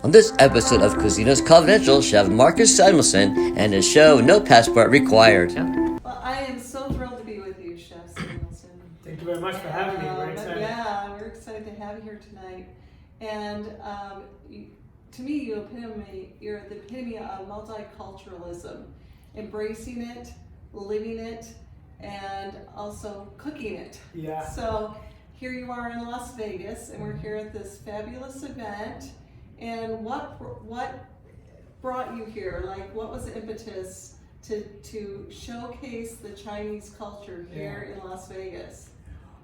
On this episode of Cuisina's Confidential, Chef Marcus Samuelson and his show No Passport Required. Well, I am so thrilled to be with you, Chef Samuelson. Thank you very much for having me. We're excited. Yeah, we're excited to have you here tonight. And to me, you're the epitome of multiculturalism, embracing it, living it, and also cooking it. Yeah. So here you are in Las Vegas, and we're here at this fabulous event. And what brought you here? Like, what was the impetus to showcase the Chinese culture here in Las Vegas?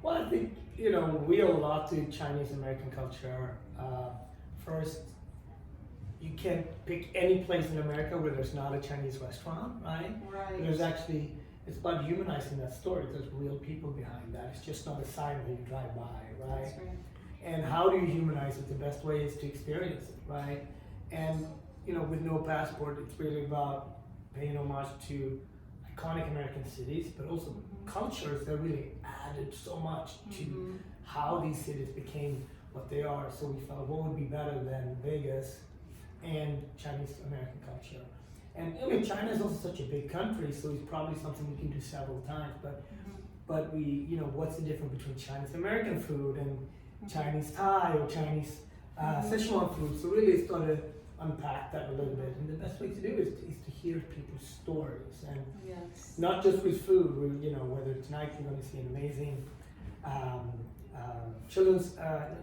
Well, I think, we owe a lot to Chinese American culture. First, you can't pick any place in America where there's not a Chinese restaurant, right? Right. It's about humanizing that story. There's real people behind that. It's just not a sign that you drive by, right? That's right. And how do you humanize it? The best way is to experience it, right? And, with No Passport, it's really about paying homage to iconic American cities, but also cultures that really added so much to how these cities became what they are. So we felt, what would be better than Vegas and Chinese American culture? And China is also such a big country, so it's probably something we can do several times. But we, what's the difference between Chinese American food and Chinese Thai or Chinese Sichuan food? So really start to unpack that a little bit. And the best way to do is to hear people's stories, and not just with food. Whether tonight you're going to see an amazing children's,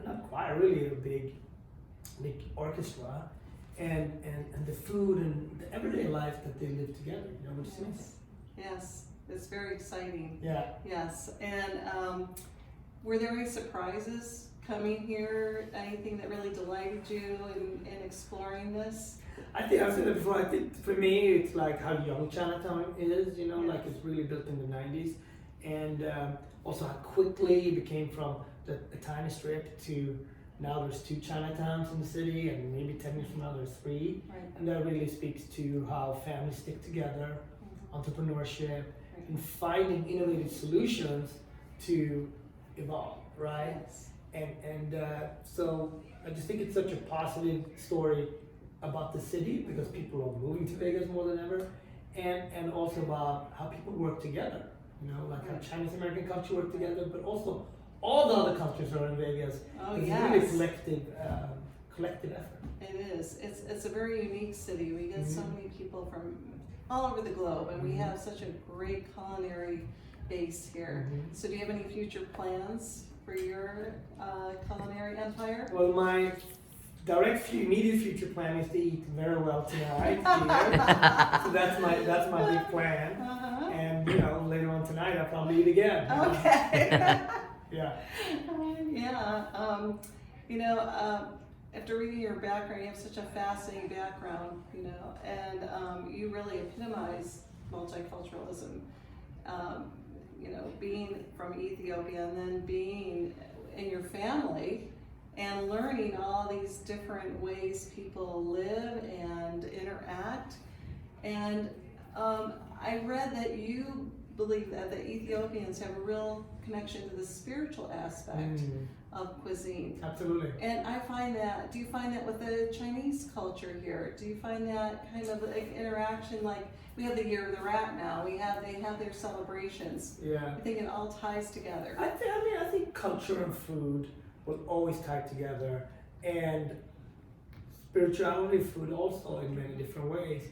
not choir, really a big orchestra. And the food and the everyday life that they live together, which is amazing. Yes, it's very exciting. Yeah. Yes, and were there any surprises coming here? Anything that really delighted you in exploring this? I think I've said it before. I think for me, it's like how young Chinatown is. Like it's really built in the '90s, and also how quickly it became from a tiny strip to. Now there's 2 Chinatowns in the city, and maybe 10 years from now there's 3. Right. And that really speaks to how families stick together, entrepreneurship, and finding innovative solutions to evolve, right? Yes. And so I just think it's such a positive story about the city, because people are moving to Vegas more than ever, and also about how people work together, like how Chinese American culture work together, but also all the other cultures are in Vegas. It's really collective effort. It is. It's a very unique city. We get so many people from all over the globe, and we have such a great culinary base here. So do you have any future plans for your culinary empire? Well, my immediate future plan is to eat very well tonight here. So that's my big plan. And later on tonight I'll probably eat again. Okay. Yeah. After reading your background, you have such a fascinating background, and you really epitomize multiculturalism. Being from Ethiopia and then being in your family and learning all these different ways people live and interact. And I read that you believe that the Ethiopians have a real connection to the spiritual aspect of cuisine. Absolutely. And do you find that with the Chinese culture here? Do you find that kind of like interaction, like we have the Year of the Rat now, they have their celebrations. Yeah. I think it all ties together. I think culture and food will always tie together, and spirituality and food also in many different ways.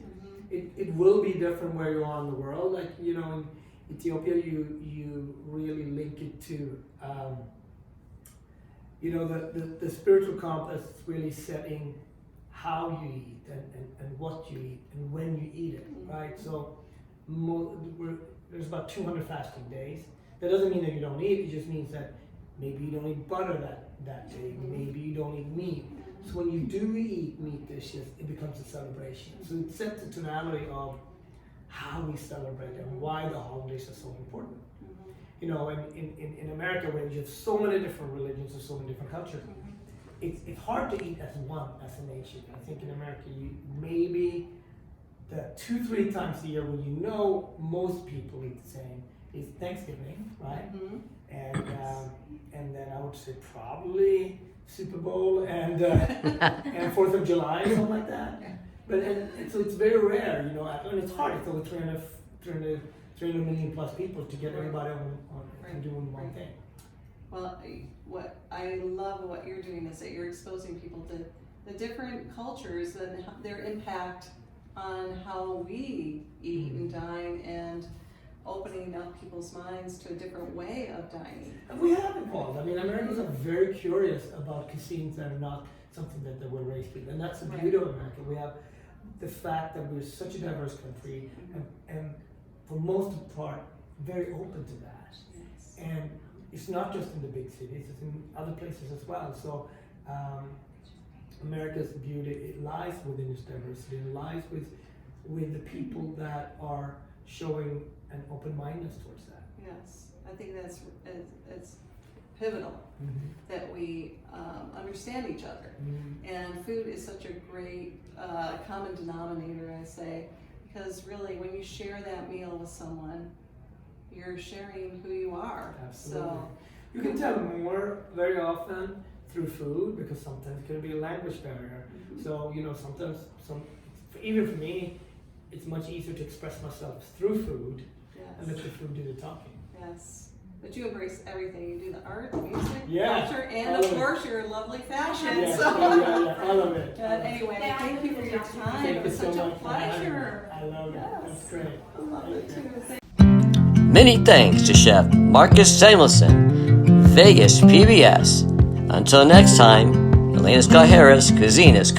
It will be different where you are in the world. Like, in Ethiopia, you really link it to, the spiritual compass is really setting how you eat and what you eat and when you eat it, right? So there's about 200 fasting days. That doesn't mean that you don't eat. It just means that maybe you don't eat butter that day. Maybe you don't eat meat. So when you do eat meat dishes, it becomes a celebration. So it sets the tonality of how we celebrate and why the holidays are so important. In America, where you have so many different religions and so many different cultures, it's hard to eat as a nation. I think in America, you maybe the 2-3 times a year when most people eat the same is Thanksgiving, right? And then I would say probably Super Bowl and 4th of July, something like that. But and so it's very rare, you know, and it's hard. It's over 300 million plus people to get everybody on doing one thing. Well, what I love what you're doing is that you're exposing people to the different cultures and their impact on how we eat and dine, and opening up people's minds to a different way of dining. And we have evolved. I mean, Americans are very curious about cuisines that are not something that they were raised with, and that's the beauty of America. We have the fact that we're such a diverse country, and for most of the part, very open to that. Yes. And it's not just in the big cities; it's in other places as well. So. America's beauty, it lies within its diversity. It lies with the people that are showing an open-mindedness towards that. Yes, I think that's it's pivotal that we understand each other. And food is such a great common denominator, I say, because really when you share that meal with someone, you're sharing who you are. Absolutely. So you can tell more very often through food, because sometimes it can be a language barrier. So, you know, sometimes even for me, it's much easier to express myself through food and let the food do the talking. Yes. But you embrace everything. You do the art, the music, Yeah, culture, and of course your lovely fashion. Yes, So. yeah, I love it. Anyway, thank you for your time. Thank It you was so such a much for having me. pleasure. I love it. Yes. That's great. I love it too. Many thanks to Chef Marcus Samuelson, Vegas PBS. Until next time, Elaine and Scott Harris, CUISINEIST